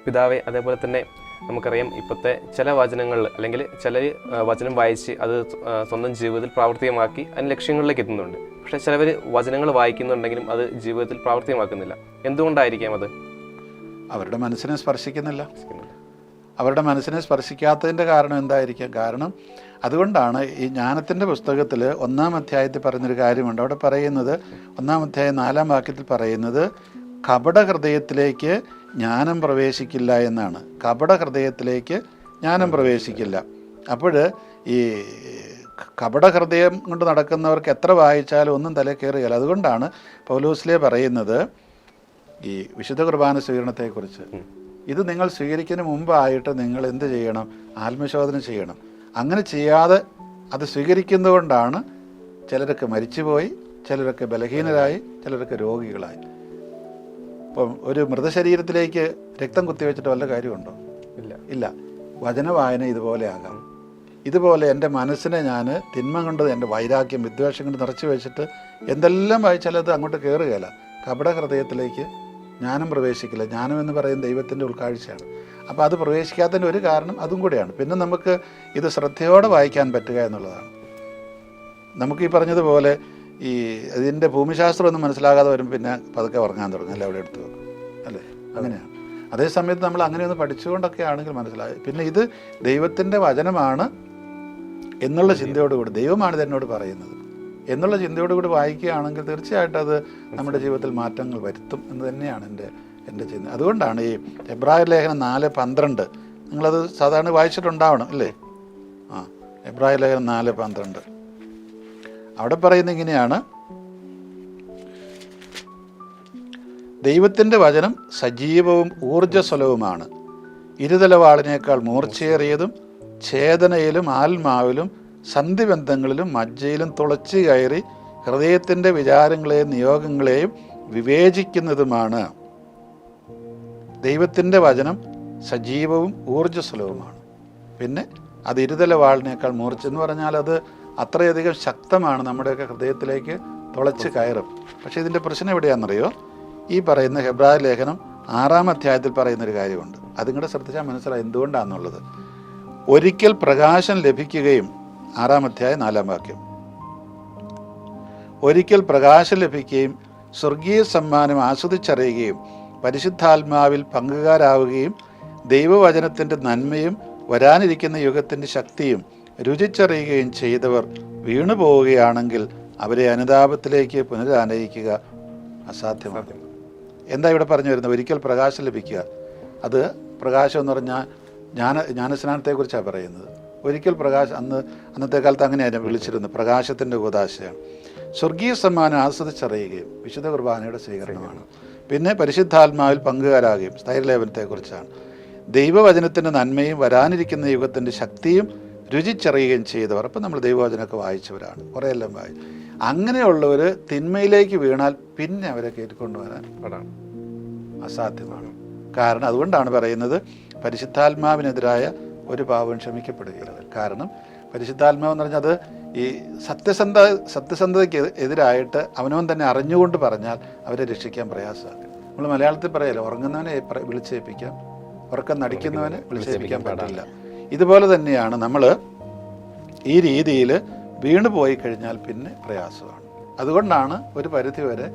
പിതാവെ, അതേപോലെ തന്നെ നമുക്കറിയാം ഇപ്പോഴത്തെ ചില വചനങ്ങളിൽ അല്ലെങ്കിൽ ചില വചനം വായിച്ച് അത് സ്വന്തം ജീവിതത്തിൽ പ്രാവർത്തികമാക്കി അതിന് ലക്ഷ്യങ്ങളിലേക്ക് എത്തുന്നുണ്ട്. പക്ഷേ ചിലവർ വചനങ്ങൾ വായിക്കുന്നുണ്ടെങ്കിലും അത് ജീവിതത്തിൽ പ്രാവർത്തികമാക്കുന്നില്ല. എന്തുകൊണ്ടായിരിക്കാം അത്? അവരുടെ മനസ്സിനെ സ്പർശിക്കുന്നില്ല. അവരുടെ മനസ്സിനെ സ്പർശിക്കാത്തതിൻ്റെ കാരണം എന്തായിരിക്കാം? കാരണം അതുകൊണ്ടാണ് ഈ ജ്ഞാനത്തിൻ്റെ പുസ്തകത്തിൽ 1-ാം അധ്യായത്തിൽ പറയുന്നൊരു കാര്യമുണ്ട്. അവിടെ പറയുന്നത് 1-ാം അധ്യായം 4-ാം വാക്യത്തിൽ പറയുന്നത് കപട ഹൃദയത്തിലേക്ക് ജ്ഞാനം പ്രവേശിക്കില്ല എന്നാണ്. കപട ഹൃദയത്തിലേക്ക് ജ്ഞാനം പ്രവേശിക്കില്ല. അപ്പോൾ ഈ കപട ഹൃദയം കൊണ്ട് നടക്കുന്നവർക്ക് എത്ര വായിച്ചാലും ഒന്നും തല കയറുകയില്ല. അതുകൊണ്ടാണ് പൗലോസ്ലേ പറയുന്നത് ഈ വിശുദ്ധ കുർബാന സ്വീകരണത്തെക്കുറിച്ച്, ഇത് നിങ്ങൾ സ്വീകരിക്കുന്നതിന് മുമ്പായിട്ട് നിങ്ങൾ എന്ത് ചെയ്യണം? ആത്മശോധന ചെയ്യണം. അങ്ങനെ ചെയ്യാതെ അത് സ്വീകരിക്കുന്നതുകൊണ്ടാണ് ചിലരൊക്കെ മരിച്ചുപോയി, ചിലരൊക്കെ ബലഹീനരായി, ചിലരൊക്കെ രോഗികളായി. ഇപ്പം ഒരു മൃതശരീരത്തിലേക്ക് രക്തം കുത്തിവെച്ചിട്ട് വല്ല കാര്യമുണ്ടോ? ഇല്ല. വചനവായന ഇതുപോലെ ആകാം. ഇതുപോലെ എൻ്റെ മനസ്സിനെ ഞാൻ തിന്മ കൊണ്ട്, എൻ്റെ വൈരാഗ്യം, വിദ്വേഷം കൊണ്ട് നിറച്ച് വെച്ചിട്ട് എന്തെല്ലാം വായിച്ചാലും അത് അങ്ങോട്ട് കയറുകയില്ല. കപട ഹൃദയത്തിലേക്ക് ജ്ഞാനം പ്രവേശിക്കില്ല. ജ്ഞാനം എന്ന് പറയുന്നത് ദൈവത്തിൻ്റെ ഉൾക്കാഴ്ചയാണ്. അപ്പോൾ അത് പ്രവേശിക്കാത്തതിൻ്റെ ഒരു കാരണം അതും കൂടെയാണ്. പിന്നെ നമുക്ക് ഇത് ശ്രദ്ധയോടെ വായിക്കാൻ പറ്റുക എന്നുള്ളതാണ്. നമുക്ക് ഈ പറഞ്ഞതുപോലെ ഈ ഇതിൻ്റെ ഭൂമിശാസ്ത്രം ഒന്നും മനസ്സിലാകാതെ വരും, പിന്നെ പതുക്കെ ഉറങ്ങാൻ തുടങ്ങും, അല്ലേ അവിടെ എടുത്ത് വെക്കും, അല്ലേ? അങ്ങനെയാണ്. അതേ സമയത്ത് നമ്മൾ അങ്ങനെയൊന്ന് പഠിച്ചുകൊണ്ടൊക്കെ ആണെങ്കിൽ മനസ്സിലായി. പിന്നെ ഇത് ദൈവത്തിൻ്റെ വചനമാണ് എന്നുള്ള ചിന്തയോടുകൂടി, ദൈവമാണ് ഇതെന്നോട് പറയുന്നത് എന്നുള്ള ചിന്തയോടുകൂടി വായിക്കുകയാണെങ്കിൽ തീർച്ചയായിട്ടും അത് നമ്മുടെ ജീവിതത്തിൽ മാറ്റങ്ങൾ വരുത്തും എന്ന് തന്നെയാണ് എൻ്റെ ചിന്ത. അതുകൊണ്ടാണ് ഈ എബ്രായർ ലേഖനം 4:12 നിങ്ങളത് സാധാരണ വായിച്ചിട്ടുണ്ടാവണം, അല്ലേ? എബ്രായർ ലേഖനം 4:12 അവിടെ പറയുന്നത് ഇങ്ങനെയാണ്: ദൈവത്തിൻ്റെ വചനം സജീവവും ഊർജ്ജസ്വലവുമാണ്, ഇരുതലവാളിനേക്കാൾ മൂർച്ചയേറിയതും ഛേദനയിലും ആത്മാവിലും സന്ധിബന്ധങ്ങളിലും മജ്ജയിലും തുളച്ചു കയറി ഹൃദയത്തിൻ്റെ വിചാരങ്ങളെയും നിയോഗങ്ങളെയും വിവേചിക്കുന്നതുമാണ്. ദൈവത്തിൻ്റെ വചനം സജീവവും ഊർജ്ജസ്വലവുമാണ്. പിന്നെ അത് ഇരുതലവാളിനേക്കാൾ മൂർച്ച എന്ന് പറഞ്ഞാൽ അത് അത്രയധികം ശക്തമാണ്, നമ്മുടെയൊക്കെ ഹൃദയത്തിലേക്ക് തുളച്ച് കയറും. പക്ഷേ ഇതിൻ്റെ പ്രശ്നം എവിടെയാണെന്നറിയോ? ഈ പറയുന്ന ഹെബ്രായ ലേഖനം 6-ാം അധ്യായത്തിൽ പറയുന്നൊരു കാര്യമുണ്ട്. അതിങ്ങടെ ശ്രദ്ധിച്ചാൽ മനസ്സിലായി എന്തുകൊണ്ടാണെന്നുള്ളത്. ഒരിക്കൽ പ്രകാശം ലഭിക്കുകയും 6-ാം അധ്യായം 4-ാം വാക്യം, ഒരിക്കൽ പ്രകാശം ലഭിക്കുകയും സ്വർഗീയ സമ്മാനം ആസ്വദിച്ചറിയുകയും പരിശുദ്ധാത്മാവിൽ പങ്കുകാരാവുകയും ദൈവവചനത്തിൻ്റെ നന്മയും വരാനിരിക്കുന്ന യുഗത്തിൻ്റെ ശക്തിയും രുചിച്ചറിയുകയും ചെയ്തവർ വീണുപോവുകയാണെങ്കിൽ അവരെ അനുതാപത്തിലേക്ക് പുനരാനയിക്കുക അസാധ്യമാണ്. എന്താ ഇവിടെ പറഞ്ഞു വരുന്നത്? ഒരിക്കൽ പ്രകാശം ലഭിക്കുക. അത് പ്രകാശം എന്ന് പറഞ്ഞാൽ ജ്ഞാനസ്നാനത്തെക്കുറിച്ചാണ് പറയുന്നത്. ഒരിക്കൽ പ്രകാശം, അന്നത്തെ കാലത്ത് അങ്ങനെയാണ് വിളിച്ചിരുന്നത്, പ്രകാശത്തിൻ്റെ കൂദാശയാണ്. സ്വർഗീയ സമ്മാനം ആസ്വദിച്ചറിയുകയും വിശുദ്ധ കുർബാനയുടെ സ്വീകരണമാണ്. പിന്നെ പരിശുദ്ധാത്മാവിൽ പങ്കുകാരാകുകയും സ്ഥൈര്യലേപനത്തെക്കുറിച്ചാണ്. ദൈവവചനത്തിൻ്റെ നന്മയും വരാനിരിക്കുന്ന യുഗത്തിൻ്റെ ശക്തിയും രുചിച്ചറിയുകയും ചെയ്തവർ. അപ്പം നമ്മൾ ദൈവവചനമൊക്കെ വായിച്ചവരാണ്, കുറേയെല്ലാം വായിച്ചു. അങ്ങനെയുള്ളവർ തിന്മയിലേക്ക് വീണാൽ പിന്നെ അവരെ കയറ്റിക്കൊണ്ടുവരാൻ അസാധ്യമാണ്. കാരണം അതുകൊണ്ടാണ് പറയുന്നത് പരിശുദ്ധാത്മാവിനെതിരായ ഒരു പാപം ക്ഷമിക്കപ്പെടുകയില്ല. കാരണം പരിശുദ്ധാത്മാവെന്ന് പറഞ്ഞാൽ അത് ഈ സത്യസന്ധതയ്ക്ക് എതിരായിട്ട് അവനവൻ തന്നെ അറിഞ്ഞുകൊണ്ട് പറഞ്ഞാൽ അവരെ രക്ഷിക്കാൻ പ്രയാസമാണ്. നമ്മൾ മലയാളത്തിൽ പറയല്ലോ, ഉറങ്ങുന്നവനെ വിളിച്ചേൽപ്പിക്കാം, ഉറക്കം നടിക്കുന്നവനെ വിളിച്ചേൽപ്പിക്കാൻ പാടില്ല. ഇതുപോലെ തന്നെയാണ് നമ്മൾ ഈ രീതിയിൽ വീണു പോയി കഴിഞ്ഞാൽ പിന്നെ പ്രയാസമാണ്. അതുകൊണ്ടാണ് ഒരു പരിധിവരെ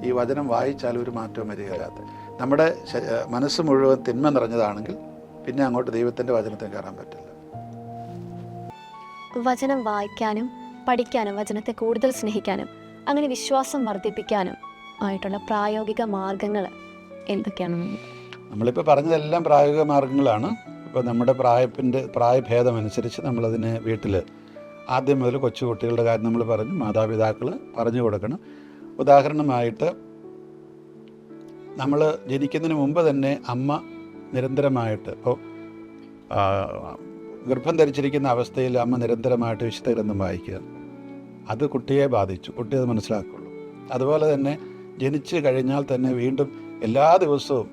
ഈ വചനം വായിച്ചാൽ ഒരു മാറ്റവും വരികയില്ലാത്ത. നമ്മുടെ മനസ്സ് മുഴുവൻ തിന്മ നിറഞ്ഞതാണെങ്കിൽ പിന്നെ അങ്ങോട്ട് ദൈവത്തിൻ്റെ വചനത്തിന് കയറാൻ പറ്റില്ല. വചനം വായിക്കാനും പഠിക്കാനും വചനത്തെ കൂടുതൽ സ്നേഹിക്കാനും അങ്ങനെ വിശ്വാസം വർദ്ധിപ്പിക്കാനും ആയിട്ടുള്ള പ്രായോഗിക മാർഗങ്ങൾ എന്തൊക്കെയാണ്? നമ്മളിപ്പോൾ പറഞ്ഞതെല്ലാം പ്രായോഗിക മാർഗങ്ങളാണ്. ഇപ്പോൾ നമ്മുടെ പ്രായഭേദമനുസരിച്ച് നമ്മളതിനെ വീട്ടിൽ ആദ്യം മുതൽ കൊച്ചുകുട്ടികളുടെ കാര്യം നമ്മൾ പറഞ്ഞു, മാതാപിതാക്കൾ പറഞ്ഞു കൊടുക്കണം. ഉദാഹരണമായിട്ട് നമ്മൾ ജനിക്കുന്നതിന് മുമ്പ് തന്നെ അമ്മ നിരന്തരമായിട്ട്, ഇപ്പോൾ ഗർഭം ധരിച്ചിരിക്കുന്ന അവസ്ഥയിൽ അമ്മ നിരന്തരമായിട്ട് വിശുദ്ധ ഗ്രന്ഥം വായിക്കുക. അത് കുട്ടിയെ ബാധിച്ചു, കുട്ടി അത് മനസ്സിലാക്കുള്ളൂ. അതുപോലെ തന്നെ ജനിച്ച് കഴിഞ്ഞാൽ തന്നെ വീണ്ടും എല്ലാ ദിവസവും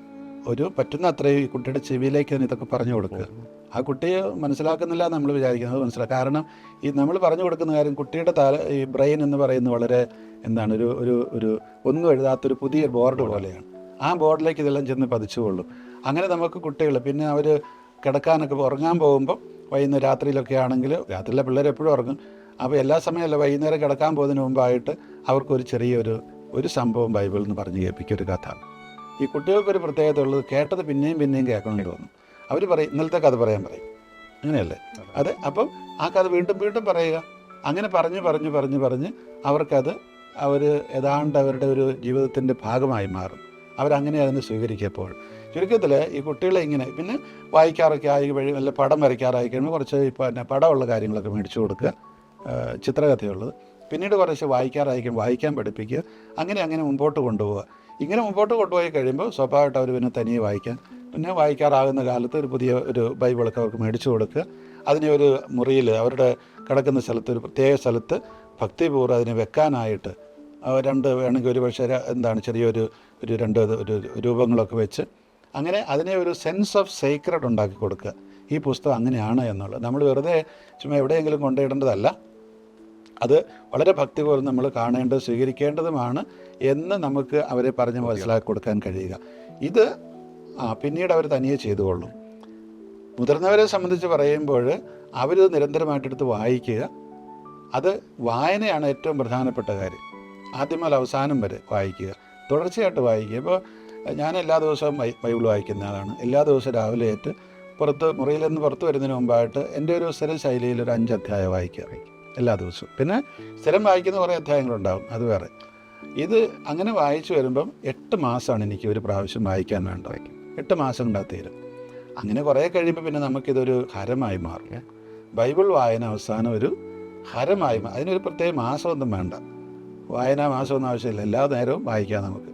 ഒരു പറ്റുന്ന അത്രയും ഈ കുട്ടിയുടെ ചെവിയിലേക്ക് തന്നെ ഇതൊക്കെ പറഞ്ഞു കൊടുക്കുക. ആ കുട്ടിയെ മനസ്സിലാക്കുന്നില്ല നമ്മൾ വിചാരിക്കുന്നത് മനസ്സിലാക്കുക. കാരണം ഈ നമ്മൾ പറഞ്ഞു കൊടുക്കുന്ന കാര്യം കുട്ടിയുടെ ഈ ബ്രെയിൻ എന്ന് പറയുന്നത് വളരെ എന്താണ് ഒരു ഒരു ഒരു ഒന്നും എഴുതാത്തൊരു പുതിയ ബോർഡ് പോലെയാണ്. ആ ബോർഡിലേക്ക് ഇതെല്ലാം ചെന്ന് പതിച്ചുകൊള്ളും. അങ്ങനെ നമുക്ക് കുട്ടികൾ പിന്നെ അവർ കിടക്കാനൊക്കെ ഉറങ്ങാൻ പോകുമ്പോൾ വൈകുന്നേരം രാത്രിയിലൊക്കെ ആണെങ്കിൽ രാത്രിയിലെ പിള്ളേർ എപ്പോഴും ഉറങ്ങും. അപ്പോൾ എല്ലാ സമയമല്ല, വൈകുന്നേരം കിടക്കാൻ പോകുന്നതിന് മുമ്പായിട്ട് അവർക്കൊരു ചെറിയൊരു സംഭവം ബൈബിളിൽ നിന്ന് പറഞ്ഞു കേൾപ്പിക്കുക, ഒരു കഥ. ഈ കുട്ടികൾക്കൊരു പ്രത്യേകത ഉള്ളത് കേട്ടത് പിന്നെയും പിന്നെയും കേൾക്കണമെന്ന് തോന്നും. അവർ പറയും ഇന്നലത്തെ കഥ പറയാൻ പറയും, അങ്ങനെയല്ലേ? അതെ. അപ്പം ആ കഥ വീണ്ടും വീണ്ടും പറയുക. അങ്ങനെ പറഞ്ഞ് അവർ ഏതാണ്ട് അവരുടെ ഒരു ജീവിതത്തിൻ്റെ ഭാഗമായി മാറും. അവരങ്ങനെ അതിനെ സ്വീകരിക്കപ്പോൾ ചുരുക്കത്തിൽ ഈ കുട്ടികളെ ഇങ്ങനെ പിന്നെ വായിക്കാറൊക്കെ ആയി വഴി വല്ല പടം വരയ്ക്കാറായി കഴിയുമ്പോൾ കുറച്ച് പിന്നെ പടമുള്ള കാര്യങ്ങളൊക്കെ മേടിച്ചു കൊടുക്കുക, ചിത്രകഥയുള്ളത്. പിന്നീട് കുറച്ച് വായിക്കാറായിരിക്കും വായിക്കാൻ പഠിപ്പിക്കുക. അങ്ങനെ മുമ്പോട്ട് കൊണ്ടുപോവുക. ഇങ്ങനെ മുമ്പോട്ട് കൊണ്ടുപോയി കഴിയുമ്പോൾ സ്വാഭാവികമായിട്ട് അവർ പിന്നെ തനിയെ വായിക്കാൻ പിന്നെ വായിക്കാറാകുന്ന കാലത്ത് ഒരു പുതിയ ഒരു ബൈബിളൊക്കെ അവർക്ക് മേടിച്ചു കൊടുക്കുക. അതിനെ ഒരു മുറിയിൽ അവരുടെ കിടക്കുന്ന സ്ഥലത്ത് ഒരു പ്രത്യേക സ്ഥലത്ത് ഭക്തിപൂർവ്വം അതിനെ വെക്കാനായിട്ട് രണ്ട് വേണമെങ്കിൽ ഒരു പക്ഷേ ചെറിയൊരു രണ്ട് ഒരു രൂപങ്ങളൊക്കെ വെച്ച് അങ്ങനെ അതിനെ ഒരു സെൻസ് ഓഫ് സീക്രട്ട് ഉണ്ടാക്കി കൊടുക്കുക. ഈ പുസ്തകം അങ്ങനെയാണ് എന്നുള്ളത് നമ്മൾ വെറുതെ ചുമ്മാ എവിടെയെങ്കിലും കൊണ്ടുപോയിടേണ്ടതല്ല. അത് വളരെ ഭക്തിപൂർവ്വം നമ്മൾ കാണേണ്ടത് സ്വീകരിക്കേണ്ടതുമാണ് എന്ന് നമുക്ക് അവരെ പറഞ്ഞ് മനസ്സിലാക്കി കൊടുക്കാൻ കഴിയുക. ഇത് പിന്നീട് അവർ തനിയെ ചെയ്തുകൊള്ളും. മുതിർന്നവരെ സംബന്ധിച്ച് പറയുമ്പോൾ അവർ നിരന്തരമായിട്ടെടുത്ത് വായിക്കുക. അത് വായനയാണ് ഏറ്റവും പ്രധാനപ്പെട്ട കാര്യം. ആദ്യം മുതൽ അവസാനം വരെ വായിക്കുക, തുടർച്ചയായിട്ട് വായിക്കുക. ഇപ്പോൾ ഞാൻ എല്ലാ ദിവസവും ബൈബിൾ വായിക്കുന്ന ആളാണ്. എല്ലാ ദിവസവും രാവിലെ മുറിയിൽ നിന്ന് പുറത്ത് വരുന്നതിന് മുമ്പായിട്ട് എൻ്റെ ഒരു സ്ഥിര ശൈലിയിൽ ഒരു 5 അധ്യായം വായിക്കുക എല്ലാ ദിവസവും. പിന്നെ സ്ഥിരം വായിക്കുന്ന കുറേ അധ്യായങ്ങളുണ്ടാകും, അത് വേറെ. ഇത് അങ്ങനെ വായിച്ചു വരുമ്പം 8 മാസമാണ് എനിക്ക് ഒരു പ്രാവശ്യം വായിക്കാൻ വേണ്ട. 8 മാസം കൊണ്ടാ തീരും. അങ്ങനെ കുറേ കഴിയുമ്പോൾ പിന്നെ നമുക്കിതൊരു ഹരമായി മാറും. ബൈബിൾ വായന അവസാനം ഒരു ഹരമായി. അതിനൊരു പ്രത്യേക മാസമൊന്നും വേണ്ട, വായനാ മാസമൊന്നും ആവശ്യമില്ല, എല്ലാ നേരവും വായിക്കാം നമുക്ക്.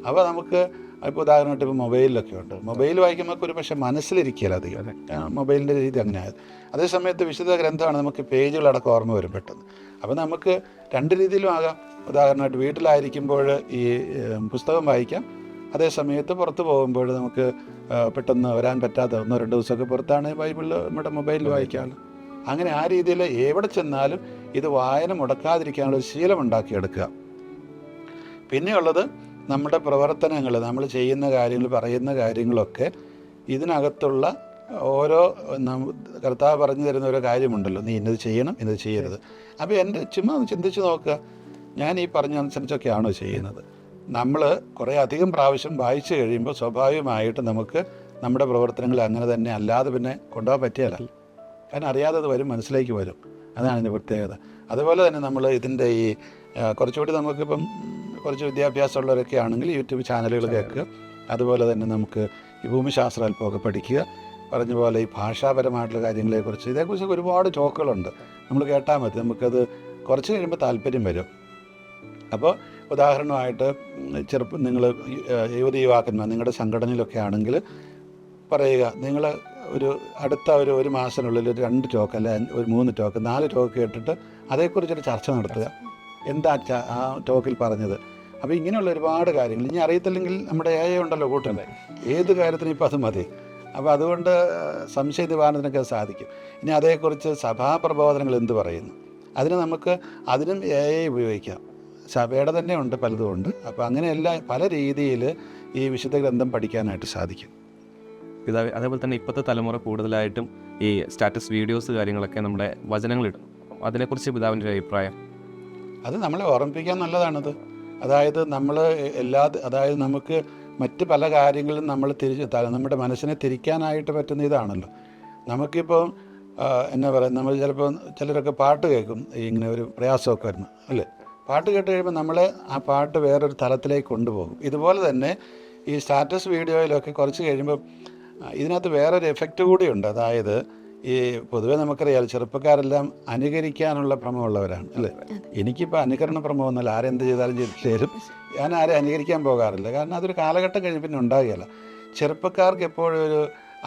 അപ്പോൾ നമുക്ക് ഇപ്പോൾ ഉദാഹരണമായിട്ട് ഇപ്പോൾ മൊബൈലിലൊക്കെ ഉണ്ട്. മൊബൈൽ വായിക്കുമ്പോൾ ഒരു പക്ഷേ മനസ്സിലിരിക്കുകയില്ല അധികം, മൊബൈലിൻ്റെ രീതി അങ്ങനെയായത്. അതേസമയത്ത് വിശുദ്ധ ഗ്രന്ഥമാണ്, നമുക്ക് പേജുകളടക്കം ഓർമ്മ വരും പെട്ടെന്ന്. അപ്പോൾ നമുക്ക് 2 രീതിയിലും ആകാം. ഉദാഹരണമായിട്ട് വീട്ടിലായിരിക്കുമ്പോൾ ഈ പുസ്തകം വായിക്കാം, അതേസമയത്ത് പുറത്ത് പോകുമ്പോൾ നമുക്ക് പെട്ടെന്ന് വരാൻ പറ്റാത്ത 1-2 ദിവസമൊക്കെ പുറത്താണ് ബൈബിളിൽ നമ്മുടെ മൊബൈലിൽ വായിക്കാമല്ലോ. അങ്ങനെ ആ രീതിയിൽ എവിടെ ചെന്നാലും ഇത് വായന മുടക്കാതിരിക്കാനുള്ള ഒരു ശീലം ഉണ്ടാക്കിയെടുക്കുക. പിന്നെയുള്ളത് നമ്മുടെ പ്രവർത്തനങ്ങൾ, നമ്മൾ ചെയ്യുന്ന കാര്യങ്ങൾ, പറയുന്ന കാര്യങ്ങളൊക്കെ ഇതിനകത്തുള്ള ഓരോ കർത്താവ് പറഞ്ഞു തരുന്ന ഓരോ കാര്യമുണ്ടല്ലോ, നീ ഇന്നത് ചെയ്യണം, ഇന്നത് ചെയ്യരുത്. അപ്പോൾ എൻ്റെ ചുമ്മാ ചിന്തിച്ച് നോക്കുക, ഞാൻ ഈ പറഞ്ഞനുസരിച്ചൊക്കെയാണോ ചെയ്യുന്നത്? നമ്മൾ കുറേ അധികം പ്രാവശ്യം വായിച്ചു കഴിയുമ്പോൾ സ്വാഭാവികമായിട്ട് നമുക്ക് നമ്മുടെ പ്രവർത്തനങ്ങൾ അങ്ങനെ തന്നെ അല്ലാതെ പിന്നെ കൊണ്ടുപോകാൻ പറ്റിയല്ല. കാരണം അറിയാതെ അത് വരും, മനസ്സിലേക്ക് വരും. അതാണ് ഇതിൻ്റെ പ്രത്യേകത. അതുപോലെ തന്നെ നമ്മൾ ഇതിൻ്റെ ഈ കുറച്ചുകൂടി നമുക്കിപ്പം കുറച്ച് വിദ്യാഭ്യാസമുള്ളവരൊക്കെ ആണെങ്കിൽ യൂട്യൂബ് ചാനലുകൾ കേൾക്കുക. അതുപോലെ തന്നെ നമുക്ക് ഈ ഭൂമിശാസ്ത്രം അല്പമൊക്കെ പഠിക്കുക. പറഞ്ഞ പോലെ ഈ ഭാഷാപരമായിട്ടുള്ള കാര്യങ്ങളെക്കുറിച്ച് ഇതേക്കുറിച്ചൊക്കെ ഒരുപാട് ടോക്കുകളുണ്ട്, നമ്മൾ കേട്ടാൽ മതി. നമുക്കത് കുറച്ച് കഴിയുമ്പോൾ താല്പര്യം വരും. അപ്പോൾ ഉദാഹരണമായിട്ട് നിങ്ങൾ യുവാക്കന്മാർ നിങ്ങളുടെ സംഘടനയിലൊക്കെ ആണെങ്കിൽ പറയുക, നിങ്ങൾ അടുത്ത ഒരു മാസത്തിനുള്ളിൽ ഒരു 2 ടോക്ക് അല്ല ഒരു 3 ടോക്ക് 4 ടോക്ക് കേട്ടിട്ട് അതേക്കുറിച്ചൊരു ചർച്ച നടത്തുക. എന്താ ആ ടോക്കിൽ പറഞ്ഞത്? അപ്പോൾ ഇങ്ങനെയുള്ള ഒരുപാട് കാര്യങ്ങൾ ഇനി അറിയത്തില്ലെങ്കിൽ നമ്മുടെ AI ഉണ്ടല്ലോ കൂട്ടണ്ടേ, ഏത് കാര്യത്തിനും ഇപ്പോൾ അത് മതി. അപ്പോൾ അതുകൊണ്ട് സംശയ നിവാരണത്തിനൊക്കെ സാധിക്കും. ഇനി അതേക്കുറിച്ച് സഭാപ്രബോധനങ്ങൾ എന്ത് പറയുന്നു, അതിനും AI ഉപയോഗിക്കാം. സഭയുടെ തന്നെ ഉണ്ട്, പലതും ഉണ്ട്. അപ്പോൾ അങ്ങനെയെല്ലാം പല രീതിയിൽ ഈ വിശുദ്ധ ഗ്രന്ഥം പഠിക്കാനായിട്ട് സാധിക്കും. പിതാവ്, അതേപോലെ തന്നെ ഇപ്പോഴത്തെ തലമുറ കൂടുതലായിട്ടും ഈ സ്റ്റാറ്റസ് വീഡിയോസ് കാര്യങ്ങളൊക്കെ നമ്മുടെ വചനങ്ങളിടും. അതിനെക്കുറിച്ച് പിതാവിൻ്റെ ഒരു അഭിപ്രായം? അത് നമ്മളെ ഓർമ്മിപ്പിക്കാൻ നല്ലതാണത്. അതായത് നമുക്ക് മറ്റ് പല കാര്യങ്ങളും നമ്മൾ നമ്മുടെ മനസ്സിനെ തിരിക്കാനായിട്ട് പറ്റുന്ന ഇതാണല്ലോ. നമുക്കിപ്പോൾ എന്നാ പറയുക, നമ്മൾ ചിലപ്പോൾ ചിലരൊക്കെ പാട്ട് കേൾക്കും, ഇങ്ങനെ ഒരു പ്രയാസമൊക്കെ വരുന്നു അല്ലേ. പാട്ട് കേട്ട് കഴിയുമ്പോൾ നമ്മളെ ആ പാട്ട് വേറൊരു തലത്തിലേക്ക് കൊണ്ടുപോകും. ഇതുപോലെ തന്നെ ഈ സ്റ്റാറ്റസ് വീഡിയോയിലൊക്കെ കുറച്ച് കഴിയുമ്പോൾ ഇതിനകത്ത് വേറൊരു എഫക്റ്റ് കൂടിയുണ്ട്. അതായത് ഈ പൊതുവെ നമുക്കറിയാം ചെറുപ്പക്കാരെല്ലാം അനുകരിക്കാനുള്ള ഭ്രമമുള്ളവരാണ് അല്ലേ. എനിക്കിപ്പോൾ അനുകരണ ഭ്രമമൊന്നുമില്ല, ആരെന്ത് ചെയ്താലും ചെയ്തിട്ടും ഞാൻ ആരെ അനുകരിക്കാൻ പോകാറില്ല. കാരണം അതൊരു കാലഘട്ടം കഴിഞ്ഞ് പിന്നെ ഉണ്ടാകുകയില്ല. ചെറുപ്പക്കാർക്ക് എപ്പോഴും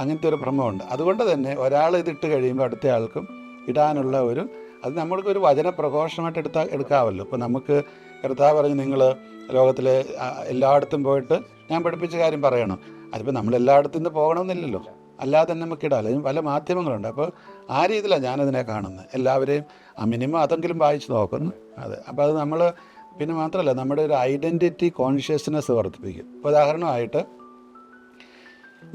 അങ്ങനത്തെ ഒരു ഭ്രമമുണ്ട്. അതുകൊണ്ട് തന്നെ ഒരാൾ ഇതിട്ട് കഴിയുമ്പോൾ അടുത്ത ആൾക്കും ഇടാനുള്ള അത് നമ്മൾക്കൊരു വചന പ്രഘോഷണമായിട്ട് എടുക്കാമല്ലോ. ഇപ്പോൾ നമുക്ക് കർത്താവ് പറഞ്ഞ് നിങ്ങൾ ലോകത്തിലെ എല്ലായിടത്തും പോയിട്ട് ഞാൻ പഠിപ്പിച്ച കാര്യം പറയണം. അതിപ്പോൾ നമ്മൾ എല്ലായിടത്തും നിന്ന് പോകണമെന്നില്ലല്ലോ, അല്ലാതെ തന്നെ നമുക്കിടാം. അല്ലെങ്കിൽ പല മാധ്യമങ്ങളുണ്ട്. അപ്പോൾ ആ രീതിയിലാണ് ഞാനതിനെ കാണുന്നത്. എല്ലാവരെയും മിനിമം അതെങ്കിലും വായിച്ച് നോക്കുന്നു. അതെ. അപ്പോൾ അത് നമ്മൾ പിന്നെ മാത്രമല്ല നമ്മുടെ ഒരു ഐഡൻറ്റിറ്റി കോൺഷ്യസ്നെസ് വർദ്ധിപ്പിക്കും. ഇപ്പോൾ ഉദാഹരണമായിട്ട്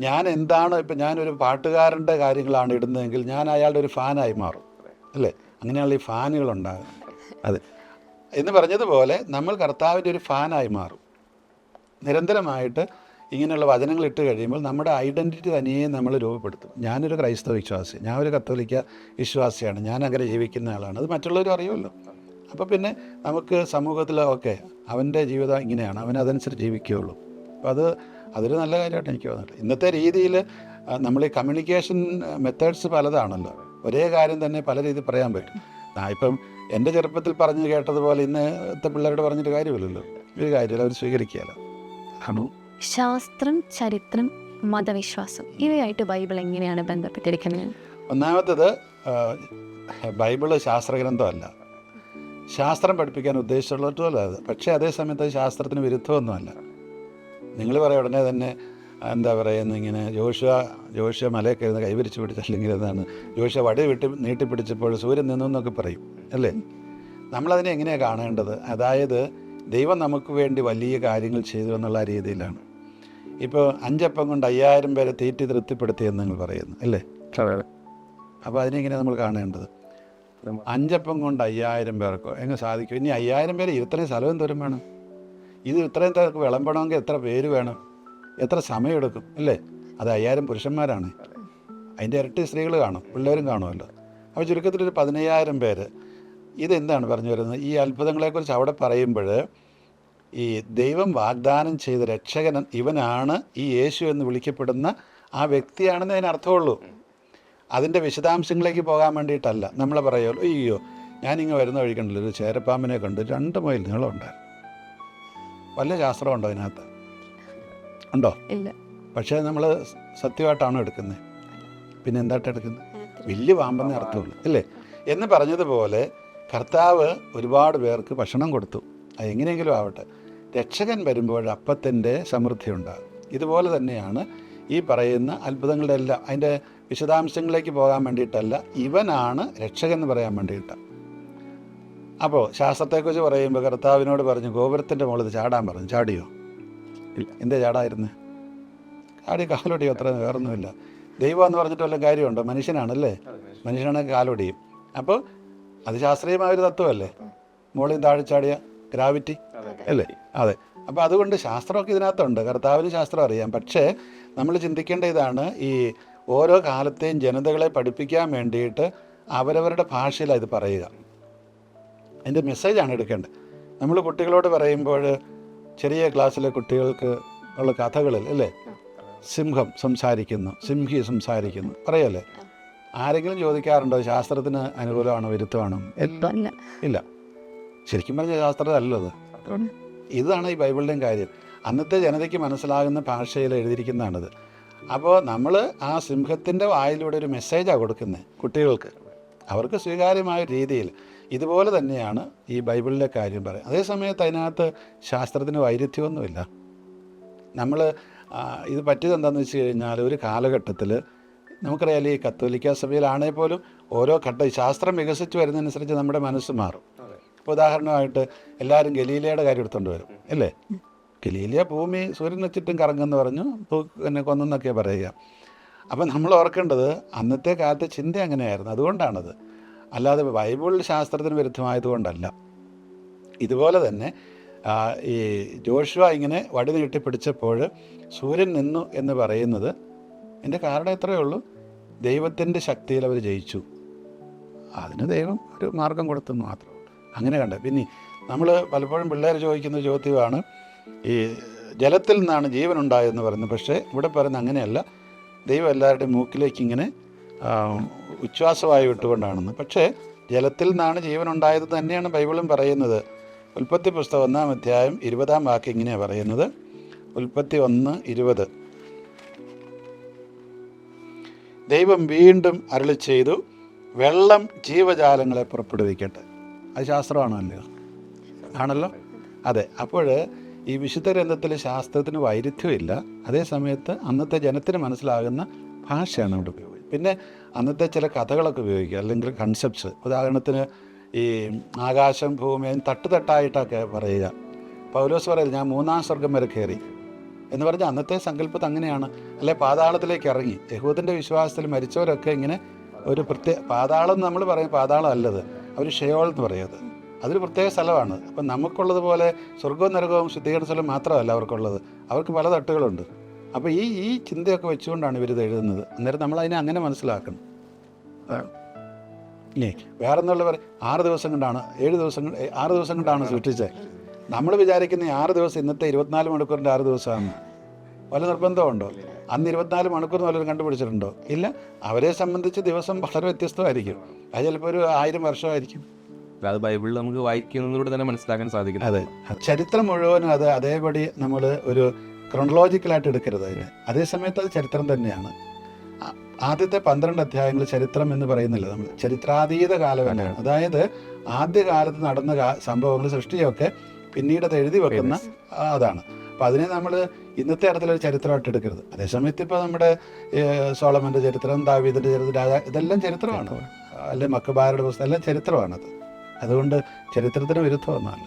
ഞാൻ എന്താണ് ഇപ്പം ഞാനൊരു പാട്ടുകാരൻ്റെ കാര്യങ്ങളാണ് ഇടുന്നതെങ്കിൽ ഞാൻ അയാളുടെ ഒരു ഫാനായി മാറും, അല്ലേ? അങ്ങനെയുള്ള ഈ ഫാനുകളുണ്ടാകും. അതെ, എന്ന് പറഞ്ഞതുപോലെ നമ്മൾ കർത്താവിൻ്റെ ഒരു ഫാനായി മാറും. നിരന്തരമായിട്ട് ഇങ്ങനെയുള്ള വചനങ്ങൾ ഇട്ട് കഴിയുമ്പോൾ നമ്മുടെ ഐഡൻറ്റിറ്റി തനിയെ നമ്മൾ രൂപപ്പെടുത്തും. ഞാനൊരു ക്രൈസ്തവ വിശ്വാസി, ഞാൻ ഒരു കത്തോലിക്ക വിശ്വാസിയാണ്, ഞാൻ അങ്ങനെ ജീവിക്കുന്ന ആളാണ്, അത് മറ്റുള്ളവരും അറിയുമല്ലോ. അപ്പോൾ പിന്നെ നമുക്ക് സമൂഹത്തിൽ ഓക്കെ അവൻ്റെ ജീവിതം ഇങ്ങനെയാണ്, അവൻ അതനുസരിച്ച് ജീവിക്കുകയുള്ളൂ. അപ്പോൾ അതൊരു നല്ല കാര്യമായിട്ട് എനിക്ക് തോന്നുന്നില്ല. ഇന്നത്തെ രീതിയിൽ നമ്മൾ ഈ കമ്മ്യൂണിക്കേഷൻ മെത്തേഡ്സ് പലതാണല്ലോ. ഒരേ കാര്യം തന്നെ പല രീതിയിൽ പറയാൻ പറ്റും. ഇപ്പം എൻ്റെ ചെറുപ്പത്തിൽ പറഞ്ഞു കേട്ടതുപോലെ ഇന്നത്തെ പിള്ളേരോട് പറഞ്ഞിട്ട് കാര്യമില്ലല്ലോ, ഒരു കാര്യമില്ല, അവർ സ്വീകരിക്കുകയല്ല. ആണോ? ശാസ്ത്രം, ചരിത്രം, മതവിശ്വാസം ഇവയായിട്ട് ബൈബിൾ എങ്ങനെയാണ് ബന്ധപ്പെട്ടിരിക്കുന്നത്? ഒന്നാമത്തേത്, ബൈബിള് ശാസ്ത്രഗ്രന്ഥമല്ല, ശാസ്ത്രം പഠിപ്പിക്കാൻ ഉദ്ദേശിച്ചുള്ളതുമല്ല അത്. പക്ഷേ അതേ സമയത്ത് ശാസ്ത്രത്തിന് വിരുദ്ധമൊന്നുമല്ല. നിങ്ങൾ പറയാം ഉടനെ തന്നെ എന്താ പറയുന്നത്, ഇങ്ങനെ ജോഷ്യ മലയിൽ കയറുന്ന കൈവരിച്ച് പിടിച്ച, അല്ലെങ്കിൽ എന്താണ് ജോഷ്യ വടി നീട്ടിപ്പിടിച്ചപ്പോൾ സൂര്യൻ നിന്നു എന്നൊക്കെ പറയും, അല്ലേ? നമ്മളതിനെ എങ്ങനെയാണ് കാണേണ്ടത്? അതായത് ദൈവം നമുക്ക് വേണ്ടി വലിയ കാര്യങ്ങൾ ചെയ്തു എന്നുള്ള രീതിയിലാണ്. ഇപ്പോൾ 5 അപ്പം കൊണ്ട് 5000 പേരെ തീറ്റി തൃപ്തിപ്പെടുത്തിയെന്ന് നിങ്ങൾ പറയുന്നു, അല്ലേ? അപ്പോൾ അതിനെങ്ങനെയാണ് നമ്മൾ കാണേണ്ടത്? 5 അപ്പം കൊണ്ട് 5000 പേർക്കോ എങ്ങനെ സാധിക്കും? ഇനി 5000 പേര് ഇത്രയും സ്ഥലം എന്തോരം വേണം? ഇത് ഇത്രയും പേർക്ക് വിളമ്പണമെങ്കിൽ എത്ര പേര് വേണം? എത്ര സമയമെടുക്കും, അല്ലേ? അത് 5000 പുരുഷന്മാരാണ്, അതിൻ്റെ ഇരട്ടി സ്ത്രീകൾ കാണും, പിള്ളേരും കാണുമല്ലോ. അപ്പോൾ ചുരുക്കത്തിലൊരു 15000 പേര്. ഇതെന്താണ് പറഞ്ഞു വരുന്നത്? ഈ അത്ഭുതങ്ങളെക്കുറിച്ച് അവിടെ പറയുമ്പോൾ ഈ ദൈവം വാഗ്ദാനം ചെയ്ത രക്ഷകൻ ഇവനാണ്, ഈ യേശു എന്ന് വിളിക്കപ്പെടുന്ന ആ വ്യക്തിയാണെന്ന് അതിനർത്ഥമുള്ളൂ. അതിൻ്റെ വിശദാംശങ്ങളിലേക്ക് പോകാൻ വേണ്ടിയിട്ടല്ല. നമ്മൾ പറയുമല്ലോ, അയ്യോ ഞാനിങ്ങ് വരുന്ന വഴിക്കണ്ടല്ലോ ഒരു ചേരപ്പാമ്പിനെ കണ്ട് 2 മൈൽ നീളം ഉണ്ടായിരുന്നു. വല്ല ശാസ്ത്രമുണ്ടോ അതിനകത്ത്? ഉണ്ടോ? ഇല്ല. പക്ഷേ നമ്മൾ സത്യമായിട്ടാണോ എടുക്കുന്നത്? പിന്നെ എന്തായിട്ട് എടുക്കുന്നത്? വലിയ പാമ്പെന്നേ അർത്ഥമുള്ളൂ, അല്ലേ? എന്ന് പറഞ്ഞതുപോലെ കർത്താവ് ഒരുപാട് പേർക്ക് ഭക്ഷണം കൊടുത്തു. അതെങ്ങനെയെങ്കിലും ആവട്ടെ, രക്ഷകൻ വരുമ്പോൾ അപ്പത്തിൻ്റെ സമൃദ്ധി ഉണ്ടാകും. ഇതുപോലെ തന്നെയാണ് ഈ പറയുന്ന അത്ഭുതങ്ങളുടെ എല്ലാം. അതിൻ്റെ വിശദാംശങ്ങളിലേക്ക് പോകാൻ വേണ്ടിയിട്ടല്ല, ഇവനാണ് രക്ഷകൻ എന്ന് പറയാൻ വേണ്ടിയിട്ടാണ്. അപ്പോൾ ശാസ്ത്രത്തെക്കുറിച്ച് പറയുമ്പോൾ കർത്താവിനോട് പറഞ്ഞു ഗോപുരത്തിൻ്റെ മുകളിൽ ചാടാൻ പറഞ്ഞു. ചാടിയോ? ഇല്ല. എന്തേ ചാടായിരുന്നേ? ചാടി കാലൊടിയോ? അത്ര വേറൊന്നുമില്ല. ദൈവം എന്ന് പറഞ്ഞിട്ട് വല്ല കാര്യമുണ്ടോ? മനുഷ്യനാണല്ലേ, മനുഷ്യനാണെങ്കിൽ കാലൊടിയും. അപ്പോൾ അത് ശാസ്ത്രീയമായൊരു തത്വമല്ലേ, മുകളിൽ താഴെ ചാടിയ ഗ്രാവിറ്റി, അല്ലേ? അതെ. അപ്പോൾ അതുകൊണ്ട് ശാസ്ത്രമൊക്കെ ഇതിനകത്തുണ്ട്, കർത്താവിന് ശാസ്ത്രം അറിയാം. പക്ഷേ നമ്മൾ ചിന്തിക്കേണ്ട ഇതാണ്, ഈ ഓരോ കാലത്തെയും ജനതകളെ പഠിപ്പിക്കാൻ വേണ്ടിയിട്ട് അവരവരുടെ ഭാഷയിലാണ് ഇത് പറയുക. അതിൻ്റെ മെസ്സേജാണ് എടുക്കേണ്ടത്. നമ്മൾ കുട്ടികളോട് പറയുമ്പോൾ ചെറിയ ക്ലാസ്സിലെ കുട്ടികൾക്ക് ഉള്ള കഥകളിൽ, അല്ലേ, സിംഹം സംസാരിക്കുന്നു, സിംഹി സംസാരിക്കുന്നു പറയല്ലേ? ആരെങ്കിലും ചോദിക്കാറുണ്ടോ ശാസ്ത്രത്തിന് അനുകൂലമാണോ വിരുദ്ധമാണോ? ഇല്ല. ശരിക്കും പറഞ്ഞ ശാസ്ത്രമല്ലത്. ഇതാണ് ഈ ബൈബിളിൻ്റെയും കാര്യം. അന്നത്തെ ജനതയ്ക്ക് മനസ്സിലാകുന്ന ഭാഷയിൽ എഴുതിയിരിക്കുന്നതാണിത്. അപ്പോൾ നമ്മൾ ആ സിംഹത്തിൻ്റെ വായിലൂടെ ഒരു മെസ്സേജാണ് കൊടുക്കുന്നത് കുട്ടികൾക്ക്, അവർക്ക് സ്വീകാര്യമായ രീതിയിൽ. ഇതുപോലെ തന്നെയാണ് ഈ ബൈബിളിലെ കാര്യം പറയും. അതേ സമയത്ത് അതിനകത്ത് ശാസ്ത്രത്തിന് വൈരുദ്ധ്യമൊന്നുമില്ല. നമ്മൾ ഇത് പറ്റിയത് എന്താണെന്ന് വെച്ച് കഴിഞ്ഞാൽ, ഒരു കാലഘട്ടത്തിൽ നമുക്കറിയാലോ, ഈ കത്തോലിക്ക സഭയിലാണെങ്കിൽ പോലും ഓരോ ശാസ്ത്രം വികസിച്ച് വരുന്നതനുസരിച്ച് നമ്മുടെ മനസ്സ് മാറും. ഇപ്പോൾ ഉദാഹരണമായിട്ട് എല്ലാവരും ഗലീലയുടെ കാര്യം എടുത്തുകൊണ്ട് വരും, അല്ലേ? ഗലീലിയ ഭൂമി സൂര്യൻ വെച്ചിട്ടും കറങ്ങുമെന്ന് പറഞ്ഞു, പിന്നെ കൊന്നെന്നൊക്കെ പറയുക. അപ്പം നമ്മൾ ഓർക്കേണ്ടത് അന്നത്തെ കാലത്തെ ചിന്ത അങ്ങനെയായിരുന്നു, അതുകൊണ്ടാണത്. അല്ലാതെ ബൈബിൾ ശാസ്ത്രത്തിന് വിരുദ്ധമായതുകൊണ്ടല്ല. ഇതുപോലെ തന്നെ ഈ ജോഷുവ ഇങ്ങനെ വടി നീട്ടി പിടിച്ചപ്പോൾ സൂര്യൻ നിന്നു എന്ന് പറയുന്നത് എൻ്റെ കാരണം എത്രയേ ഉള്ളൂ, ദൈവത്തിൻ്റെ ശക്തിയിൽ അവർ ജയിച്ചു. അതിന് ദൈവം ഒരു മാർഗം കൊടുത്തെന്ന് മാത്രമേ ഉള്ളൂ. അങ്ങനെ കണ്ടേ. പിന്നെ നമ്മൾ പലപ്പോഴും പിള്ളേർ ചോദിക്കുന്ന ചോദ്യമാണ്, ഈ ജലത്തിൽ നിന്നാണ് ജീവൻ ഉണ്ടായതെന്ന് പറയുന്നത്. പക്ഷേ ഇവിടെ പറയുന്നത് അങ്ങനെയല്ല, ദൈവം എല്ലാവരുടെയും മൂക്കിലേക്ക് ഇങ്ങനെ ഉച്ഛ്വാസമായി വിട്ടുകൊണ്ടാണെന്ന്. പക്ഷേ ജലത്തിൽ നിന്നാണ് ജീവൻ ഉണ്ടായത് തന്നെയാണ് ബൈബിളും പറയുന്നത്. ഉൽപ്പത്തി പുസ്തകം 1-ാം അധ്യായം 20-ാം വാക്യം ഇങ്ങനെയാണ് പറയുന്നത്. ഉൽപ്പത്തി 1:20. ദൈവം വീണ്ടും അരുളി ചെയ്തു, വെള്ളം ജീവജാലങ്ങളെ പുറപ്പെടുവിക്കട്ടെ. അത് ശാസ്ത്രമാണല്ലോ, ആണല്ലോ. അതെ. അപ്പോൾ ഈ വിശുദ്ധ ഗ്രന്ഥത്തിൽ ശാസ്ത്രത്തിന് വൈരുദ്ധ്യമില്ല. അതേ സമയത്ത് അന്നത്തെ ജനത്തിന് മനസ്സിലാകുന്ന ഭാഷയാണ് ഇവിടെ ഉപയോഗിക്കുന്നത്. പിന്നെ അന്നത്തെ ചില കഥകളൊക്കെ ഉപയോഗിക്കുക, അല്ലെങ്കിൽ കൺസെപ്റ്റ്സ്. ഉദാഹരണത്തിന് ഈ ആകാശം ഭൂമിയും തട്ടുതട്ടായിട്ടൊക്കെ പറയുക. പൗലോസ് പറയില്ല, ഞാൻ 3-ാം സ്വർഗം വരെ കയറി, എന്ന് പറഞ്ഞാൽ അന്നത്തെ സങ്കല്പത്തിൽ അങ്ങനെയാണ്. അല്ലെ പാതാളത്തിലേക്ക് ഇറങ്ങി. യഹൂദൻ്റെ വിശ്വാസത്തിൽ മരിച്ചവരൊക്കെ ഇങ്ങനെ ഒരു പാതാളം നമ്മൾ പറയും, പാതാളം അല്ലത്, അവർ ഷെയോൾ എന്ന് പറയുന്നത്, അതൊരു പ്രത്യേക സ്ഥലമാണ്. അപ്പം നമുക്കുള്ളതുപോലെ സ്വർഗവും നരകവും ശുദ്ധീകരണ സ്ഥലം മാത്രമല്ല അവർക്കുള്ളത്, അവർക്ക് പല തട്ടുകളുണ്ട്. അപ്പോൾ ഈ ചിന്തയൊക്കെ വെച്ചുകൊണ്ടാണ് ഇവരിത് എഴുതുന്നത്. അന്നേരം നമ്മളതിനെ അങ്ങനെ മനസ്സിലാക്കണം. ഇല്ലേ വേറെന്നുള്ള പറയും 6 ദിവസം കൊണ്ടാണ് 6 ദിവസം കൊണ്ടാണ് സൃഷ്ടിച്ചത്. നമ്മൾ വിചാരിക്കുന്ന 6 ദിവസം ഇന്നത്തെ 24 മണിക്കൂറിൻ്റെ 6 ദിവസമാണ്. വല്ല നിർബന്ധമുണ്ടോ? അന്ന് 24 മണിക്കൂർ വല്ലതും കണ്ടുപിടിച്ചിട്ടുണ്ടോ? ഇല്ല. അവരെ സംബന്ധിച്ച് ദിവസം വളരെ വ്യത്യസ്തമായിരിക്കും. അത് ചിലപ്പോൾ ഒരു 1000 വർഷമായിരിക്കും. അത് ബൈബിളിൽ നമുക്ക് വായിക്കുന്നതിലൂടെ തന്നെ മനസ്സിലാക്കാൻ സാധിക്കും. അതെ, ചരിത്രം മുഴുവനും അത് അതേപടി നമ്മൾ ഒരു ക്രോണോളജിക്കലായിട്ട് എടുക്കരുത് അതിന്. അതേ സമയത്ത് അത് ചരിത്രം തന്നെയാണ്. ആദ്യത്തെ 12 അധ്യായങ്ങൾ ചരിത്രം എന്ന് പറയുന്നില്ല, നമ്മൾ ചരിത്രാതീത കാലം തന്നെയാണ്. അതായത് ആദ്യകാലത്ത് നടന്ന സംഭവങ്ങൾ, സൃഷ്ടിയൊക്കെ പിന്നീട് അത് എഴുതി വെക്കുന്ന അതാണ്. അപ്പം അതിനെ നമ്മൾ ഇന്നത്തെ തരത്തിലൊരു ചരിത്രമായിട്ട് എടുക്കരുത്. അതേസമയത്ത് ഇപ്പോൾ നമ്മുടെ സോളമൻ്റെ ചരിത്രം, ദാവീദിൻ്റെ ചരിത്രം, ഇതെല്ലാം ചരിത്രമാണ്. അല്ലെ മക്കബാരുടെ പുസ്തകം എല്ലാം ചരിത്രമാണത്. അതുകൊണ്ട് ചരിത്രത്തിന് വിരുദ്ധമൊന്നുമല്ല.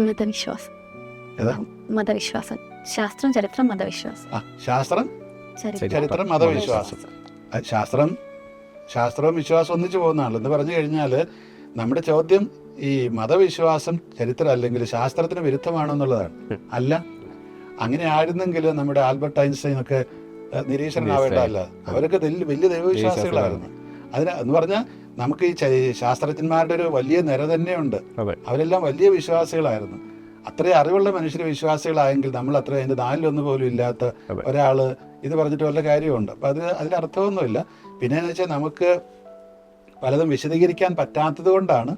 മതവിശ്വാസം, മതവിശ്വാസം, ശാസ്ത്രം, ചരിത്രം, മതവിശ്വാസം. ശാസ്ത്രം, ചരിത്രം, മതവിശ്വാസം. ശാസ്ത്രവും വിശ്വാസം ഒന്നിച്ചു പോകുന്നതാണല്ലോ. എന്ന് പറഞ്ഞു കഴിഞ്ഞാൽ നമ്മുടെ ചോദ്യം ഈ മതവിശ്വാസം ചരിത്രം അല്ലെങ്കിൽ ശാസ്ത്രത്തിന് വിരുദ്ധമാണോ എന്നുള്ളതാണ്. അല്ല, അങ്ങനെ ആയിരുന്നെങ്കിൽ നമ്മുടെ ആൽബർട്ട് ഐൻസ്റ്റൈൻ ഒക്കെ നിരീക്ഷണമാവേണ്ടതല്ല. അവരൊക്കെ വലിയ ദൈവവിശ്വാസികളായിരുന്നു. എന്ന് പറഞ്ഞാൽ നമുക്ക് ഈ ശാസ്ത്രജ്ഞന്മാരുടെ ഒരു വലിയ നിര തന്നെയുണ്ട്. അവരെല്ലാം വലിയ വിശ്വാസികളായിരുന്നു. അത്രയും അറിവുള്ള മനുഷ്യർ വിശ്വാസികളായെങ്കിൽ നമ്മൾ അത്ര അതിൻ്റെ 4-1 പോലും ഇല്ലാത്ത ഒരാൾ ഇത് പറഞ്ഞിട്ട് വല്ല കാര്യമുണ്ട്. അപ്പം അതിലർത്ഥമൊന്നുമില്ല. പിന്നെ എന്ന് വെച്ചാൽ നമുക്ക് പലതും വിശദീകരിക്കാൻ പറ്റാത്തത് കൊണ്ടാണ്,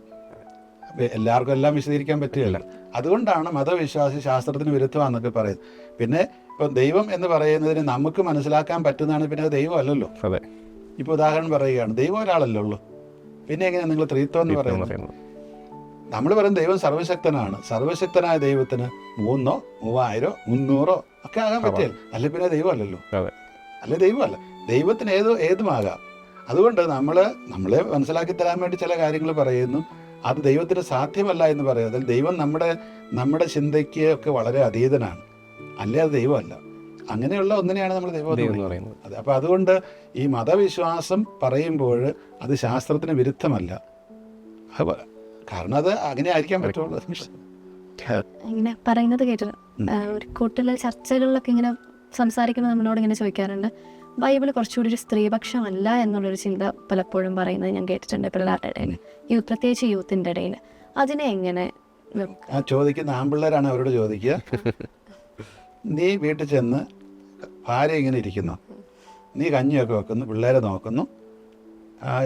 എല്ലാവർക്കും എല്ലാം വിശദീകരിക്കാൻ പറ്റുകയില്ല. അതുകൊണ്ടാണ് മതവിശ്വാസി ശാസ്ത്രത്തിന് വിരുദ്ധമാണെന്നൊക്കെ പറയുന്നത്. പിന്നെ ഇപ്പം ദൈവം എന്ന് പറയുന്നതിന് നമുക്ക് മനസ്സിലാക്കാൻ പറ്റുന്നതാണ്. പിന്നെ അത് ദൈവം അല്ലല്ലോ. ഇപ്പോൾ ഉദാഹരണം പറയുകയാണ്, ദൈവം ഒരാളല്ലേ ഉള്ളൂ. പിന്നെ എങ്ങനെയാണ് നിങ്ങൾ ത്രിത്വം എന്ന് പറയുന്നത്? നമ്മൾ പറയും ദൈവം സർവശക്തനാണ്. സർവശക്തനായ ദൈവത്തിന് 3, 3000, 300 ഒക്കെ ആകാൻ പറ്റില്ല. അല്ലെ പിന്നെ ദൈവം അല്ലല്ലോ. അല്ലെ ദൈവമല്ല, ദൈവത്തിന് ഏതുമാകാം. അതുകൊണ്ട് നമ്മളെ മനസ്സിലാക്കി തരാൻ വേണ്ടി ചില കാര്യങ്ങൾ പറയുന്നു. അത് ദൈവത്തിന് സാധ്യമല്ല എന്ന് പറയും. അതിൽ ദൈവം നമ്മുടെ ചിന്തയ്ക്ക് ഒക്കെ വളരെ അതീതനാണ്. അല്ലേ അത് ദൈവമല്ല. അങ്ങനെയുള്ള ഒന്നിനെയാണ് നമ്മൾ ദൈവം എന്ന് പറയുന്നത്. അതെ. അപ്പം അതുകൊണ്ട് ഈ മതവിശ്വാസം പറയുമ്പോൾ അത് ശാസ്ത്രത്തിന് വിരുദ്ധമല്ല. കാരണം അത് അങ്ങനെ ആയിരിക്കാൻ പറ്റുള്ളൂ. ഇങ്ങനെ പറയുന്നത് കേട്ടില്ല. ഒരു കൂട്ടുള്ള ചർച്ചകളിലൊക്കെ ഇങ്ങനെ സംസാരിക്കുമ്പോൾ നമ്മളോട് ഇങ്ങനെ ചോദിക്കാറുണ്ട്, ബൈബിൾ കുറച്ചുകൂടി ഒരു സ്ത്രീപക്ഷമല്ല എന്നുള്ളൊരു ചിന്ത പലപ്പോഴും പറയുന്നത് ഞാൻ കേട്ടിട്ടുണ്ട് പിള്ളേരുടെ ഇടയിൽ, പ്രത്യേകിച്ച് യൂത്തിൻ്റെ ഇടയിൽ. അതിനെ എങ്ങനെ ചോദിക്കുന്ന ആൺപിള്ളേരാണ് അവരോട് ചോദിക്കുക, നീ വീട്ടിൽ ചെന്ന് ഭാര്യ ഇങ്ങനെ ഇരിക്കുന്നു, നീ കഞ്ഞിയൊക്കെ വെക്കുന്നു, പിള്ളേരെ നോക്കുന്നു,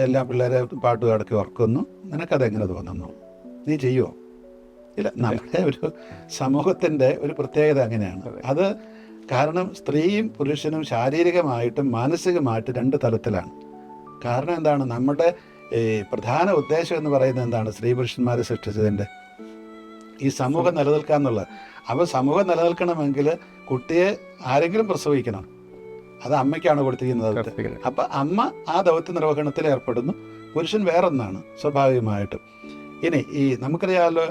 എല്ലാം പിള്ളേരെ പാട്ട് കിടക്കി ഓർക്കുന്നു, നിനക്കതെങ്ങനെ തോന്നുന്നു? നീ ചെയ്യുമോ? ഇല്ല. നമ്മുടെ ഒരു സമൂഹത്തിൻ്റെ ഒരു പ്രത്യേകത അങ്ങനെയാണ്. അത് കാരണം സ്ത്രീയും പുരുഷനും ശാരീരികമായിട്ടും മാനസികമായിട്ടും 2 തലത്തിലാണ്. കാരണം എന്താണ്? നമ്മുടെ പ്രധാന ഉദ്ദേശം എന്ന് പറയുന്നത് എന്താണ്? സ്ത്രീ പുരുഷന്മാരെ സൃഷ്ടിച്ചതിൻ്റെ ഈ സമൂഹം നിലനിൽക്കുക എന്നുള്ളത്. അപ്പോൾ സമൂഹം നിലനിൽക്കണമെങ്കിൽ കുട്ടിയെ ആരെങ്കിലും പ്രസവിക്കണം. അത് അമ്മയ്ക്കാണ് കൊടുത്തിരിക്കുന്നത്. അപ്പം അമ്മ ആ ദൗത്യ നിർവഹണത്തിൽ ഏർപ്പെടുന്നു, പുരുഷൻ വേറൊന്നാണ് സ്വാഭാവികമായിട്ടും. ഇനി ഈ നമുക്കറിയാമല്ലോ,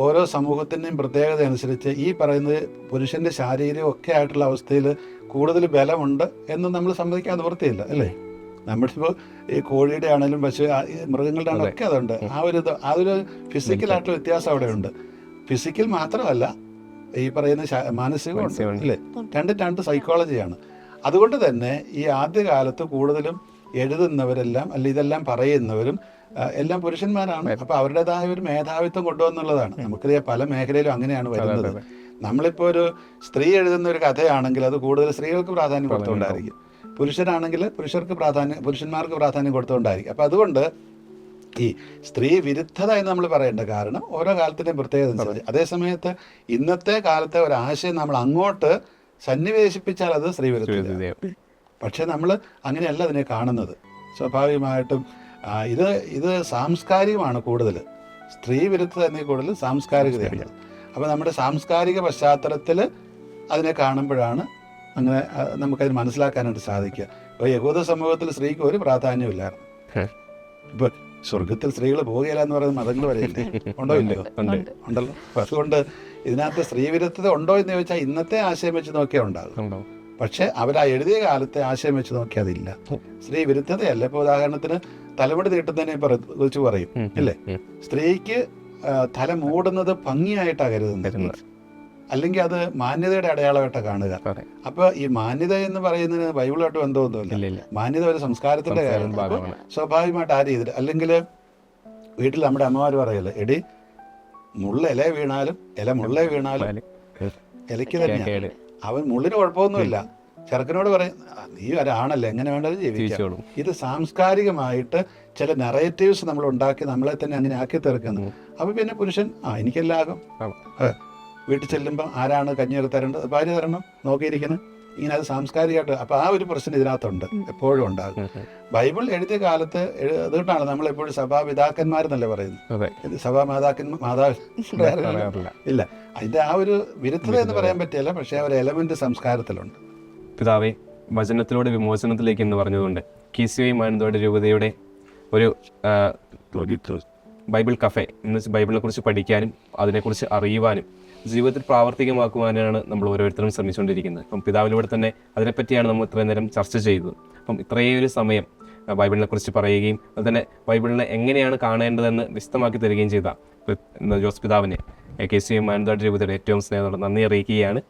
ഓരോ സമൂഹത്തിൻ്റെയും പ്രത്യേകത അനുസരിച്ച് ഈ പറയുന്നത് പുരുഷൻ്റെ ശാരീരികം ഒക്കെ ആയിട്ടുള്ള അവസ്ഥയിൽ കൂടുതൽ ബലമുണ്ട് എന്ന് നമ്മൾ സമ്മതിക്കാൻ നിവൃത്തിയില്ല, അല്ലേ? നമ്മളിപ്പോൾ ഈ കോഴിയുടെ ആണെങ്കിലും പശു മൃഗങ്ങളുടെ ആണെങ്കിലും ഒക്കെ അതുണ്ട്. അതൊരു ഫിസിക്കലായിട്ടുള്ള വ്യത്യാസം അവിടെ ഉണ്ട്. ഫിസിക്കൽ മാത്രമല്ല, ഈ പറയുന്ന മാനസികമുണ്ട്, അല്ലേ? 2 സൈക്കോളജിയാണ്. അതുകൊണ്ട് തന്നെ ഈ ആദ്യകാലത്ത് കൂടുതലും എഴുതുന്നവരെല്ലാം അല്ല ഇതെല്ലാം പറയുന്നവരും എല്ലാം പുരുഷന്മാരാണ്. അപ്പോൾ അവരുടേതായ ഒരു മേധാവിത്വം കൊണ്ടുവന്നുള്ളതാണ്. നമുക്കറിയാം പല മേഖലയിലും അങ്ങനെയാണ് വരുന്നത്. നമ്മളിപ്പോൾ ഒരു സ്ത്രീ എഴുതുന്ന ഒരു കഥയാണെങ്കിൽ അത് കൂടുതൽ സ്ത്രീകൾക്ക് പ്രാധാന്യം കൊടുത്തുകൊണ്ടായിരിക്കും. പുരുഷനാണെങ്കിൽ പുരുഷന്മാർക്ക് പ്രാധാന്യം കൊടുത്തുകൊണ്ടായിരിക്കും. അപ്പം അതുകൊണ്ട് ഈ സ്ത്രീ വിരുദ്ധത എന്ന് നമ്മൾ പറയേണ്ട കാരണം ഓരോ കാലത്തിൻ്റെയും പ്രത്യേകത അനുസരിച്ച്. അതേസമയത്ത് ഇന്നത്തെ കാലത്തെ ഒരാശയം നമ്മൾ അങ്ങോട്ട് സന്നിവേശിപ്പിച്ചാൽ അത് സ്ത്രീ വിരുദ്ധത. പക്ഷെ നമ്മൾ അങ്ങനെയല്ല അതിനെ കാണുന്നത്. സ്വാഭാവികമായിട്ടും ഇത് സാംസ്കാരികമാണ് കൂടുതൽ. സ്ത്രീ വിരുദ്ധത എന്നീ കൂടുതൽ സാംസ്കാരികതയാണ്. അപ്പോൾ നമ്മുടെ സാംസ്കാരിക പശ്ചാത്തലത്തിൽ അതിനെ കാണുമ്പോഴാണ് അങ്ങനെ നമുക്കതിന് മനസ്സിലാക്കാനായിട്ട് സാധിക്കുക. ഇപ്പോൾ യഹൂദ സമൂഹത്തിൽ സ്ത്രീക്ക് ഒരു പ്രാധാന്യമില്ലായിരുന്നു. ഇപ്പോൾ സ്വർഗത്തിൽ സ്ത്രീകൾ പോകുകയില്ല എന്ന് പറയുന്ന മതങ്ങൾ വരെയില്ലേ? ഉണ്ടോ ഇല്ലയോ? ഉണ്ടല്ലോ. അപ്പൊ അതുകൊണ്ട് ഇതിനകത്ത് സ്ത്രീവിരുദ്ധത ഉണ്ടോ എന്ന് ചോദിച്ചാൽ ഇന്നത്തെ ആശയം വെച്ച് നോക്കിയാൽ ഉണ്ടാകും. പക്ഷെ അവരാ എഴുതിയ കാലത്തെ ആശയം വെച്ച് നോക്കിയാൽ അതില്ല. സ്ത്രീ വിരുദ്ധതയല്ല. ഇപ്പോൾ ഉദാഹരണത്തിന് തലമുടി നീട്ടുന്നതിനെ കുറിച്ച് പറയും ഇല്ലേ? സ്ത്രീക്ക് തല മൂടുന്നത് ഭംഗിയായിട്ടാണ് കരുതുന്നത്, അല്ലെങ്കിൽ അത് മാന്യതയുടെ അടയാളമായിട്ടാണ് കാണുക. അപ്പൊ ഈ മാന്യത എന്ന് പറയുന്നതിന് ബൈബിളായിട്ട് ബന്ധമൊന്നുമില്ല. മാന്യത ഒരു സംസ്കാരത്തിന്റെ കാര്യം. സ്വാഭാവികമായിട്ട് ആ രീതിയിൽ. അല്ലെങ്കിൽ വീട്ടിൽ നമ്മുടെ അമ്മമാർ പറയല്ലേ, എടി മുള്ള ഇല വീണാലും മുള്ള വീണാലും ഇലയ്ക്ക് തന്നെയാണ്. അവൻ മുള്ളിന് കുഴപ്പമൊന്നുമില്ല. ചെറുക്കനോട് പറയും നീ ഒരാണല്ലേ, എങ്ങനെ വേണ്ടത് ജീവിക്കാം. ഇത് സാംസ്കാരികമായിട്ട് ചില നെറേറ്റീവ്സ് നമ്മൾ ഉണ്ടാക്കി നമ്മളെ തന്നെ അങ്ങനെ ആക്കി തീർക്കുന്നു. അപ്പൊ പിന്നെ പുരുഷൻ എനിക്കെല്ലാം ആകും. വീട്ടിൽ ചെല്ലുമ്പോൾ ആരാണ് കഞ്ഞിയെടുത്ത് തരേണ്ടത്? ഭാര്യ തരണം, നോക്കിയിരിക്കുന്നത്. ഇങ്ങനെ അത് സാംസ്കാരികമായിട്ട്. അപ്പൊ ആ ഒരു പ്രശ്നം ഇതിനകത്തുണ്ട്, എപ്പോഴും ഉണ്ടാകും. ബൈബിൾ എഴുതിയ കാലത്ത് അതുകൊണ്ടാണ് നമ്മളെപ്പോഴും സഭാപിതാക്കന്മാരെന്നല്ലേ പറയുന്നത്. സഭാ മാതാവ് ഇല്ല. അതിന്റെ ആ ഒരു വിരുദ്ധത എന്ന് പറയാൻ പറ്റില്ല, പക്ഷെ ആ ഒരു എലമെന്റ് സംസ്കാരത്തിലുണ്ട്. പിതാവേ, വചനത്തിലൂടെ വിമോചനത്തിലേക്ക് എന്ന് പറഞ്ഞതുകൊണ്ട് KCOE മാനന്തവാടി രൂപതയുടെ ഒരു ബൈബിൾ കഫേ എന്ന് വെച്ചാൽ ബൈബിളിനെ കുറിച്ച് പഠിക്കാനും അതിനെക്കുറിച്ച് അറിയുവാനും ജീവിതത്തിൽ പ്രാവർത്തികമാക്കുവാനാണ് നമ്മൾ ഓരോരുത്തരും ശ്രമിച്ചുകൊണ്ടിരിക്കുന്നത്. അപ്പം പിതാവിലൂടെ തന്നെ അതിനെപ്പറ്റിയാണ് നമ്മൾ ഇത്രയും നേരം ചർച്ച ചെയ്തത്. അപ്പം ഇത്രയും ഒരു സമയം ബൈബിളിനെ കുറിച്ച് പറയുകയും അതുതന്നെ ബൈബിളിനെ എങ്ങനെയാണ് കാണേണ്ടതെന്ന് വിശദമാക്കി തരികയും ചെയ്ത ജോസ് പിതാവിനെ KCOE മാനന്തവാടി രൂപതയുടെ ഏറ്റവും സ്നേഹത്തോടെ നന്ദി അറിയിക്കുകയാണ്.